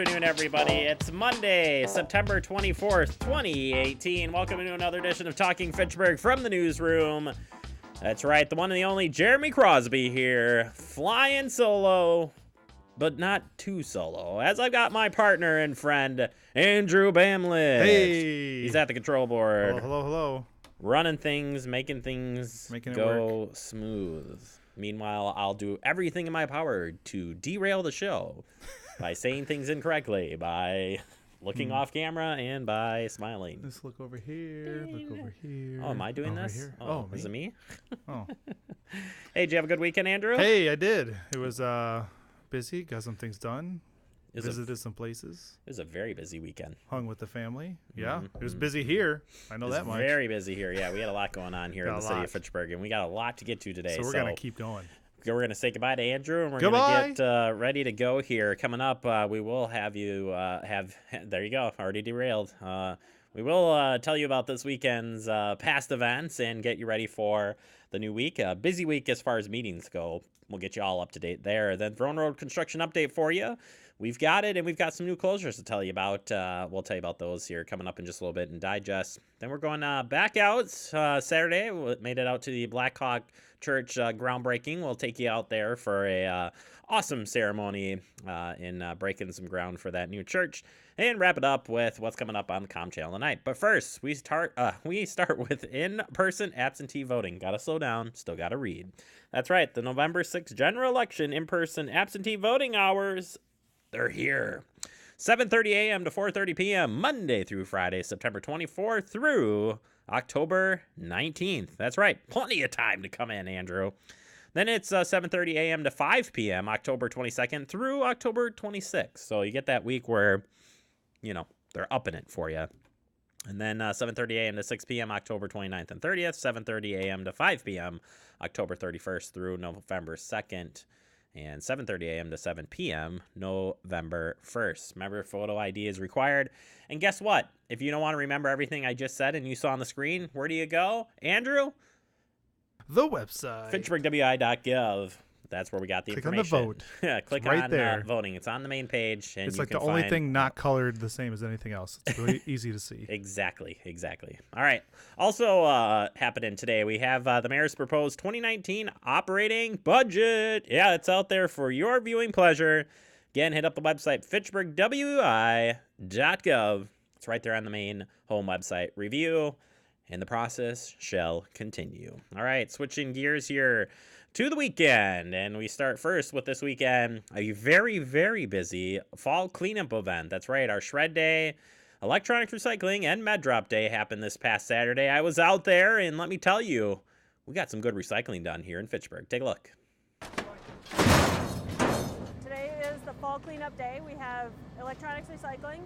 afternoon, everybody. It's Monday, September 24th, 2018. Welcome to another edition of Talking Fitchburg from the newsroom. That's right, the one and the only Jeremy Crosby here, flying solo, but not too solo, as I've got my partner and friend, Andrew Bamlett. Hey! He's at the control board. Hello. Running things, making it go smooth. Meanwhile, I'll do everything in my power to derail the show by saying things incorrectly, by looking off camera, and by smiling. Let's look over here. Oh, am I doing this? Here. Oh, is it me? Oh. Hey, did you have a good weekend, Andrew? Hey, I did. It was busy. Got some things done. Visited some places. It was a very busy weekend. Hung with the family. Yeah, It was busy here. I know that much. Very busy here. Yeah, we had a lot going on here in the city of Fitchburg, and we got a lot to get to today. So we're going to keep going. We're going to say goodbye to Andrew, and we're going to get ready to go here. Coming up, we will have you there you go, already derailed. We will tell you about this weekend's past events and get you ready for the new week. Busy week as far as meetings go. We'll get you all up to date there. Then Throne Road construction update for you. We've got it, and we've got some new closures to tell you about. We'll tell you about those here coming up in just a little bit in Digest. Then we're going back out Saturday. We made it out to the Black Hawk Church groundbreaking. We'll take you out there for a awesome ceremony in breaking some ground for that new church, and wrap it up with what's coming up on the Com Channel tonight. But first, we start with in-person absentee voting. Gotta slow down, still gotta read. That's right, the November 6th general election in-person absentee voting hours, they're here. 7:30 a.m. to 4:30 p.m. Monday through Friday, September 24th through October 19th. That's right, plenty of time to come in, Andrew. Then it's 7:30 a.m. to 5 p.m. October 22nd through October 26th. So you get that week where, they're upping it for you. And then 7:30 a.m. to 6 p.m. October 29th and 30th. 7:30 a.m. to 5 p.m. October 31st through November 2nd. And 7:30 a.m. to 7 p.m. November 1st. Remember, photo ID is required. And guess what? If you don't want to remember everything I just said and you saw on the screen, where do you go, Andrew? The website. FitchburgWI.gov. That's where we got the information. Click on the vote. Yeah, click right on there. Voting. It's on the main page. And it's like the only thing not colored the same as anything else. It's really easy to see. Exactly. All right. Also happening today, we have the mayor's proposed 2019 operating budget. Yeah, it's out there for your viewing pleasure. Again, hit up the website, FitchburgWI.gov. It's right there on the main home website. Review, and the process shall continue. All right, switching gears here to the weekend, and we start first with this weekend, a very, very busy fall cleanup event. That's right, our Shred Day, Electronics Recycling, and Med Drop Day happened this past Saturday. I was out there, and let me tell you, we got some good recycling done here in Fitchburg. Take a look. Today is the fall cleanup day. We have electronics recycling,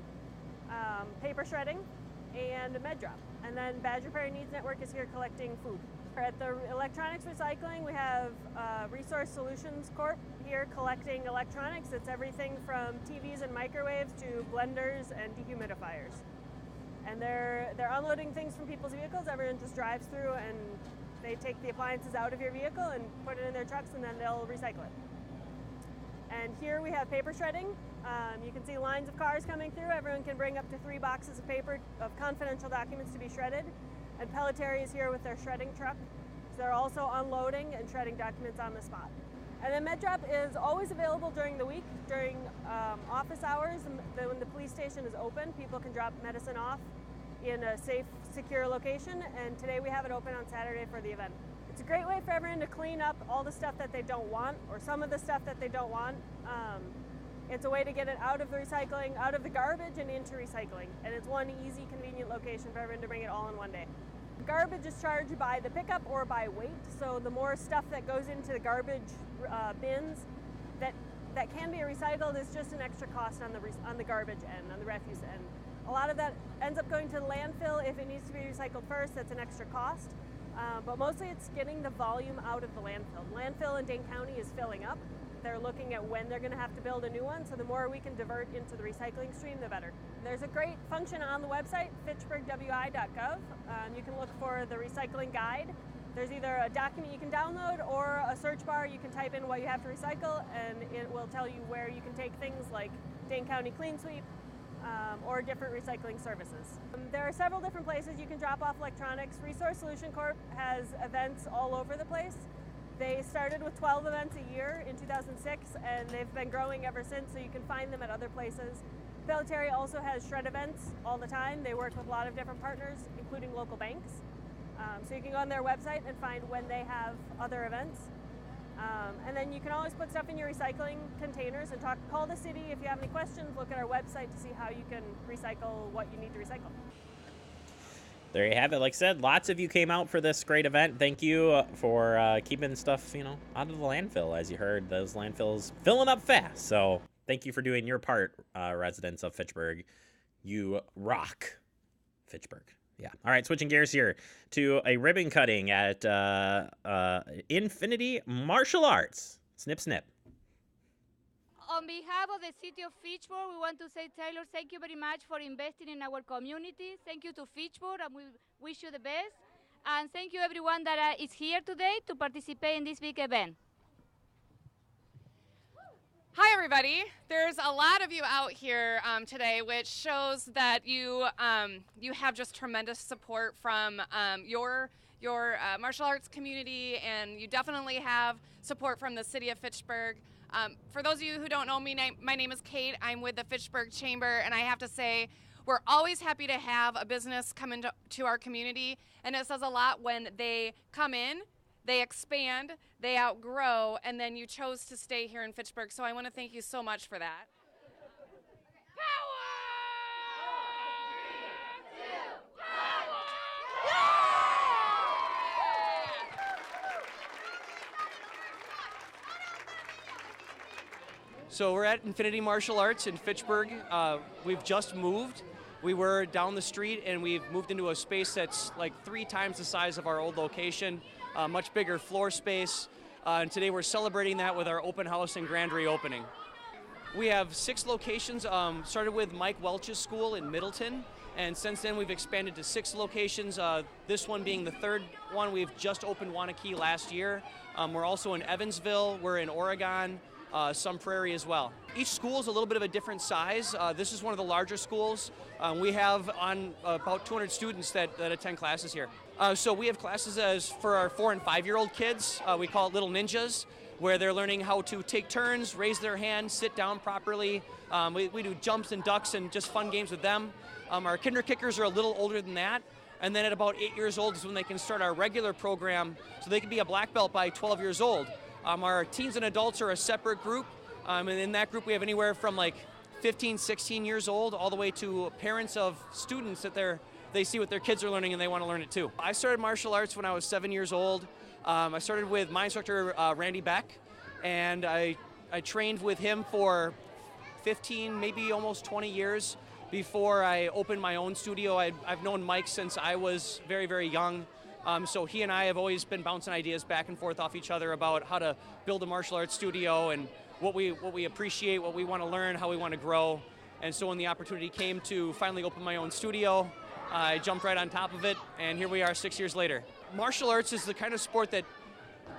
paper shredding, and Med Drop. And then Badger Prairie Needs Network is here collecting food. At the electronics recycling, we have Resource Solutions Corp here collecting electronics. It's everything from TVs and microwaves to blenders and dehumidifiers. And they're unloading things from people's vehicles. Everyone just drives through and they take the appliances out of your vehicle and put it in their trucks, and then they'll recycle it. And here we have paper shredding. You can see lines of cars coming through. Everyone can bring up to 3 boxes of paper of confidential documents to be shredded. And Pelletieri is here with their shredding truck. So they're also unloading and shredding documents on the spot. And then Med Drop is always available during the week, during office hours. When the police station is open, people can drop medicine off in a safe, secure location. And today we have it open on Saturday for the event. It's a great way for everyone to clean up all the stuff that they don't want, or some of the stuff that they don't want. It's a way to get it out of the recycling, out of the garbage and into recycling. And it's one easy, convenient location for everyone to bring it all in one day. Garbage is charged by the pickup or by weight. So the more stuff that goes into the garbage bins that can be recycled is just an extra cost on the garbage end, on the refuse end. A lot of that ends up going to the landfill. If it needs to be recycled first, that's an extra cost. But mostly it's getting the volume out of the landfill. Landfill in Dane County is filling up. They're looking at when they're going to have to build a new one, so the more we can divert into the recycling stream, the better. There's a great function on the website, FitchburgWI.gov. You can look for the recycling guide. There's either a document you can download or a search bar. You can type in what you have to recycle, and it will tell you where you can take things like Dane County Clean Sweep, or different recycling services. There are several different places you can drop off electronics. Resource Solution Corp has events all over the place. They started with 12 events a year in 2006, and they've been growing ever since, so you can find them at other places. Pelletary also has shred events all the time. They work with a lot of different partners, including local banks. So you can go on their website and find when they have other events. And then you can always put stuff in your recycling containers and call the city if you have any questions. Look at our website to see how you can recycle what you need to recycle. There you have it. Like I said, lots of you came out for this great event. Thank you for keeping stuff, out of the landfill. As you heard, those landfills filling up fast. So thank you for doing your part, residents of Fitchburg. You rock, Fitchburg. Yeah. All right, switching gears here to a ribbon cutting at Infinity Martial Arts. Snip, snip. On behalf of the City of Fitchburg, we want to say, Taylor, thank you very much for investing in our community. Thank you to Fitchburg, and we wish you the best. And thank you everyone that is here today to participate in this big event. Hi, everybody. There's a lot of you out here today, which shows that you have just tremendous support from your martial arts community, and you definitely have support from the City of Fitchburg. For those of you who don't know me, my name is Kate. I'm with the Fitchburg Chamber, and I have to say, we're always happy to have a business come into our community, and it says a lot when they come in, they expand, they outgrow, and then you chose to stay here in Fitchburg. So I want to thank you so much for that. So we're at Infinity Martial Arts in Fitchburg. We've just moved. We were down the street and we've moved into a space that's like 3 times the size of our old location, much bigger floor space. And today we're celebrating that with our open house and grand reopening. We have 6 locations, started with Mike Welch's school in Middleton, and since then we've expanded to 6 locations, this one being the 3rd one. We've just opened Wanakee last year. We're also in Evansville, we're in Oregon, Sun Prairie as well. Each school is a little bit of a different size. This is one of the larger schools. We have on about 200 students that attend classes here. So we have classes for our 4 and 5-year-old kids. We call it Little Ninjas, where they're learning how to take turns, raise their hand, sit down properly. We do jumps and ducks and just fun games with them. Our kinder kickers are a little older than that. And then at about 8 years old is when they can start our regular program, so they can be a black belt by 12 years old. Our teens and adults are a separate group, and in that group we have anywhere from like 15, 16 years old all the way to parents of students that they see what their kids are learning and they want to learn it too. I started martial arts when I was 7 years old. I started with my instructor, Randy Beck, and I trained with him for 15, maybe almost 20 years before I opened my own studio. I've known Mike since I was very, very young. So he and I have always been bouncing ideas back and forth off each other about how to build a martial arts studio and what we appreciate, what we want to learn, how we want to grow. And so when the opportunity came to finally open my own studio, I jumped right on top of it, and here we are 6 years later. Martial arts is the kind of sport that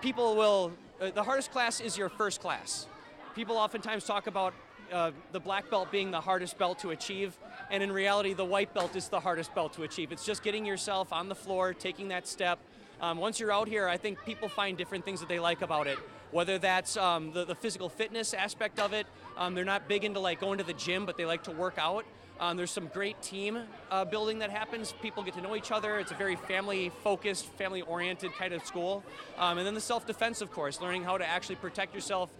people will, the hardest class is your first class. People oftentimes talk about the black belt being the hardest belt to achieve, and in reality the white belt is the hardest belt to achieve. It's just getting yourself on the floor, taking that step. Once you're out here, I think people find different things that they like about it, whether that's the physical fitness aspect of it. They're not big into like going to the gym, but they like to work out. There's some great team building that happens. People get to know each other. It's a very family-focused, family-oriented kind of school. And then the self-defense, of course, learning how to actually protect yourself.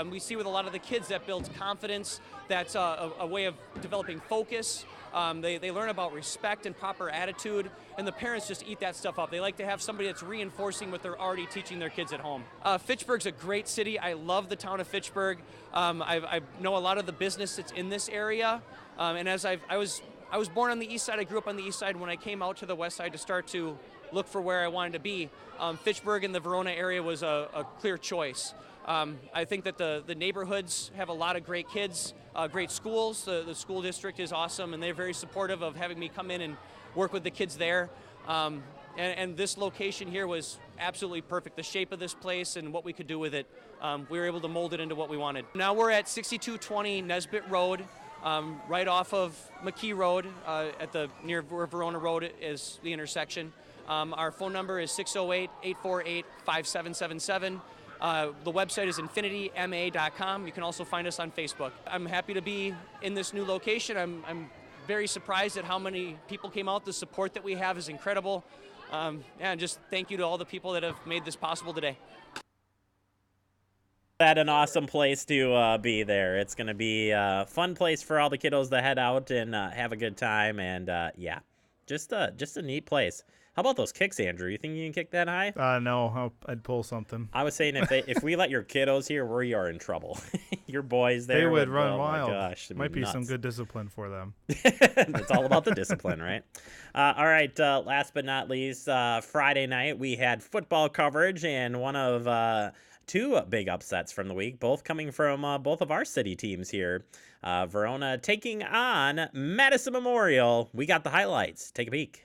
We see with a lot of the kids that builds confidence. That's a way of developing focus. They learn about respect and proper attitude, and the parents just eat that stuff up. They like to have somebody that's reinforcing what they're already teaching their kids at home. Fitchburg's a great city. I love the town of Fitchburg. I know a lot of the business that's in this area, and as I was born on the east side. I grew up on the east side. When I came out to the west side to start to look for where I wanted to be, Fitchburg and the Verona area was a clear choice. I think that the neighborhoods have a lot of great kids, great schools. The school district is awesome, and they're very supportive of having me come in and work with the kids there. and this location here was absolutely perfect. The shape of this place and what we could do with it, we were able to mold it into what we wanted. Now we're at 6220 Nesbitt Road, right off of McKee Road, near where Verona Road is the intersection. Our phone number is 608-848-5777. The website is infinityma.com. You can also find us on Facebook. I'm happy to be in this new location. I'm very surprised at how many people came out. The support that we have is incredible. And just thank you to all the people that have made this possible today. That an awesome place to be there. It's going to be a fun place for all the kiddos to head out and have a good time. And yeah, just a neat place. How about those kicks, Andrew? You think you can kick that high? No, I'd pull something. I was saying if we let your kiddos here, we are in trouble. Your boys there. They would run Oh wild. my gosh, might be some good discipline for them. It's all about the discipline, right? All right, last but not least, Friday night we had football coverage and one of two big upsets from the week, both coming from both of our city teams here. Verona taking on Madison Memorial. We got the highlights. Take a peek.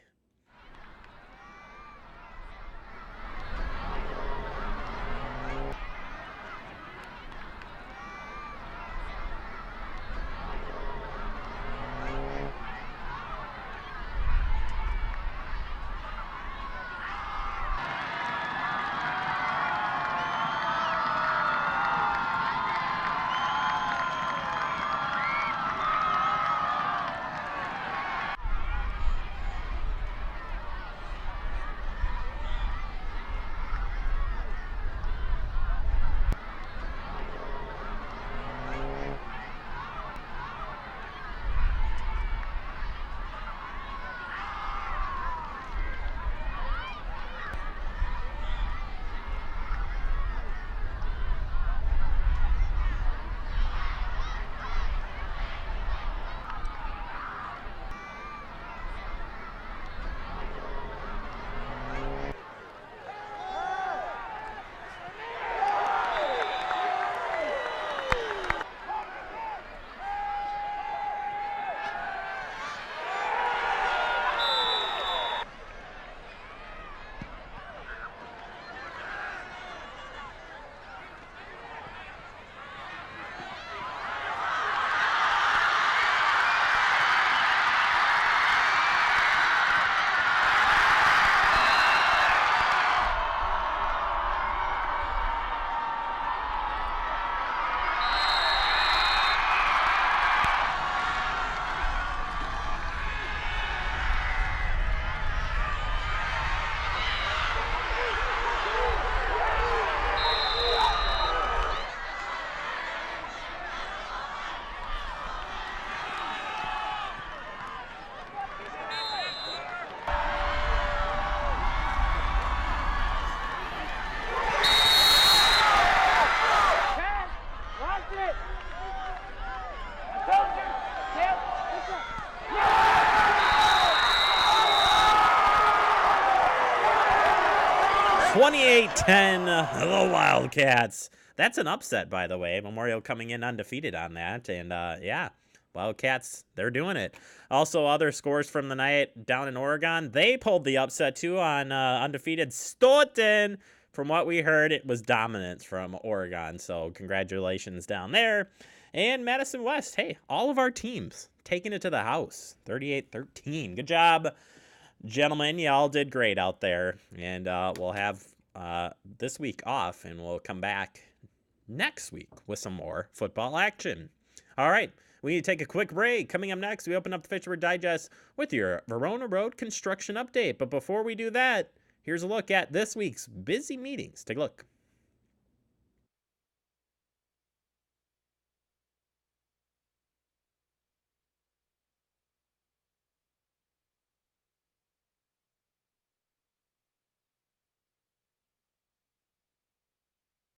(28-10) the Wildcats. That's an upset, by the way. Memorial coming in undefeated on that. And, yeah, Wildcats, they're doing it. Also, other scores from the night down in Oregon. They pulled the upset, too, on undefeated Stoughton. From what we heard, it was dominance from Oregon. So, congratulations down there. And Madison West, hey, all of our teams taking it to the house. 38-13. Good job, gentlemen. Y'all did great out there. And we'll have this week off, and we'll come back next week with some more football action. All right, we need to take a quick break. Coming up next, we open up the Fitchburg Digest with your Verona Road construction update. But before we do that, here's a look at this week's busy meetings. Take a look.